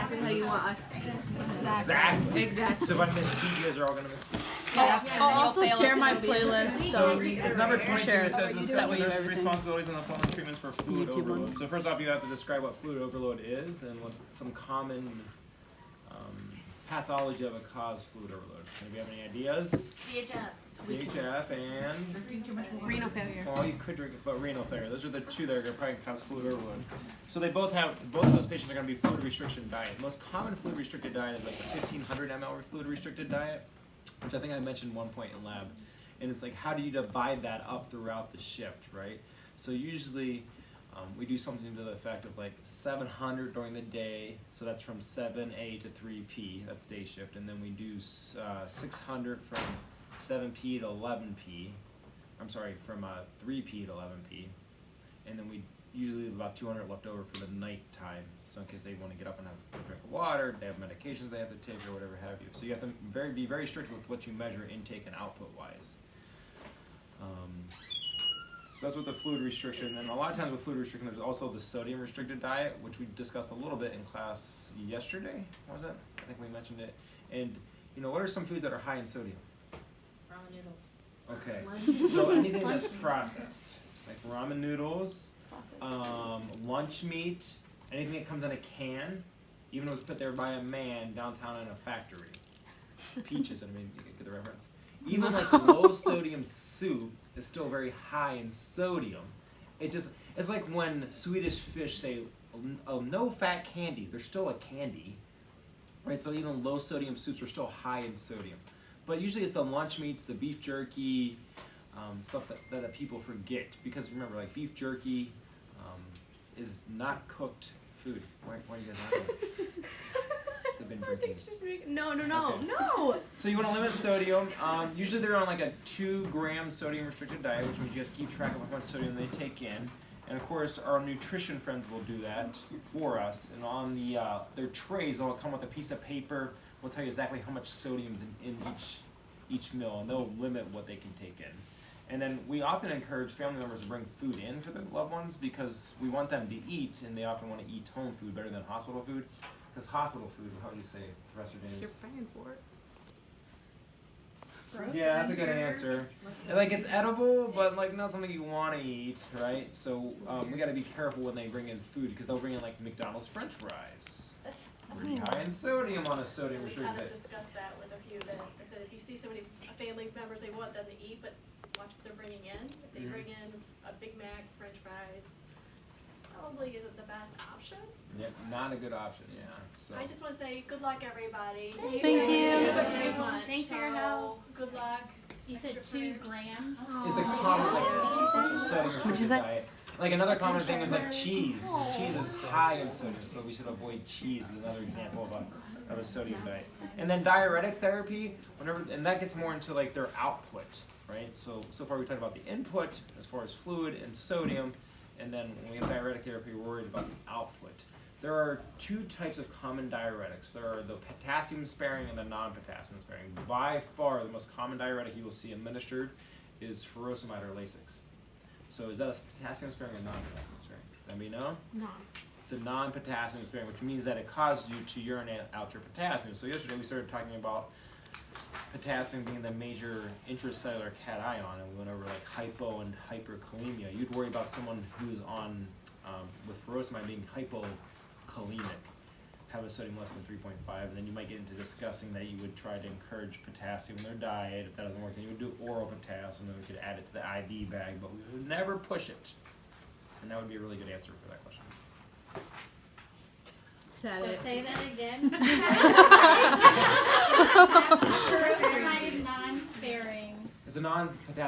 exactly how you want us to do. Exactly. Exactly. So if I misspeak, you guys are all gonna misspeak. I'll also share my playlist. So if number 22 Share it. says discuss the nurse's everything. responsibilities and the following treatments for fluid YouTube one. overload. So first off, you have to describe what fluid overload is and what some common pathology that would cause fluid overload. Anybody have any ideas? VHF and Renal failure. well, you could drink, but renal failure. Those are the two that are going to probably cause fluid overload. So they both of those patients are going to be fluid restriction diet. The most common fluid restricted diet is like the 1500 ml fluid restricted diet, which I think I mentioned one point in lab. And it's like, how do you divide that up throughout the shift, right? So usually we do something to the effect of like 700 during the day, so that's from 7A to 3P, that's day shift, and then we do 600 from 7P to 11P, I'm sorry, from 3P to 11P, and then we usually leave about 200 left over for the night time, so in case they want to get up and have a drink of water, they have medications they have to take or whatever have you. So you have to be very strict with what you measure intake and output wise. So that's with the fluid restriction, and a lot of times with fluid restriction there's also the sodium restricted diet, which we discussed a little bit in class yesterday, was it? I think we mentioned it. And you know, what are some foods that are high in sodium? Ramen noodles. Okay, so anything that's processed, like ramen noodles, lunch meat, anything that comes in a can, even if it was put there by a man downtown in a factory. Peaches, I mean, you get the reference. Even like low sodium soup is still very high in sodium. It's like when Swedish fish say, oh, no fat candy, they're still a candy, right? So even low sodium soups are still high in sodium. But usually it's the lunch meats, the beef jerky, stuff that people forget. Because remember, like beef jerky is not cooked food. Why are you guys laughing? They've been drinking. No. So you want to limit sodium. Usually they're on like a 2-gram sodium restricted diet, which means you have to keep track of how much sodium they take in. And of course, our nutrition friends will do that for us. And on their trays, they'll come with a piece of paper. We'll tell you exactly how much sodium's in each meal, and they'll limit what they can take in. And then we often encourage family members to bring food in for their loved ones because we want them to eat, and they often want to eat home food better than hospital food. Because hospital food, how do you say, Professor James? You're paying for it. Yeah, that's a good answer. And, like, it's edible, but like not something you want to eat, right? So we got to be careful when they bring in food because they'll bring in like McDonald's French fries. Pretty high in sodium on a sodium We restricted kind of diet. discussed that with a few that I said if you see somebody, a family members, they want them to eat, but watch what they're bringing in. If they bring in a Big Mac, French fries, probably isn't the best option. Yeah, not a good option. Yeah. So. I just want to say good luck, everybody. Thank You you. have a great lunch. Thanks for your So, help. Good luck. You said Extra 2 prayers. grams? It's a common like sodium restricted say? diet. Like another common thing is like cheese. Cheese is high in sodium, so we should avoid cheese. Is another example of a sodium diet. And then diuretic therapy, and that gets more into like their output, right? So far we talked about the input as far as fluid and sodium, and then when we have diuretic therapy, we're worried about the output. There are 2 types of common diuretics. There are the potassium sparing and the non-potassium sparing. By far, the most common diuretic you will see administered is furosemide or Lasix. So is that a potassium sparing or non-potassium sparing? Anybody know? No. It's a non-potassium sparing, which means that it causes you to urinate out your potassium. So yesterday we started talking about potassium being the major intracellular cation, and we went over like hypo and hyperkalemia. You'd worry about someone who's on with furosemide being hypokalemic, have a sodium less than 3.5, and then you might get into discussing that you would try to encourage potassium in their diet. If that doesn't work, then you would do oral potassium, then we could add it to the IV bag, but we would never push it. And that would be a really good answer for that question. Said So it. say that again. Furosemide is non-sparing. It's a non-potassium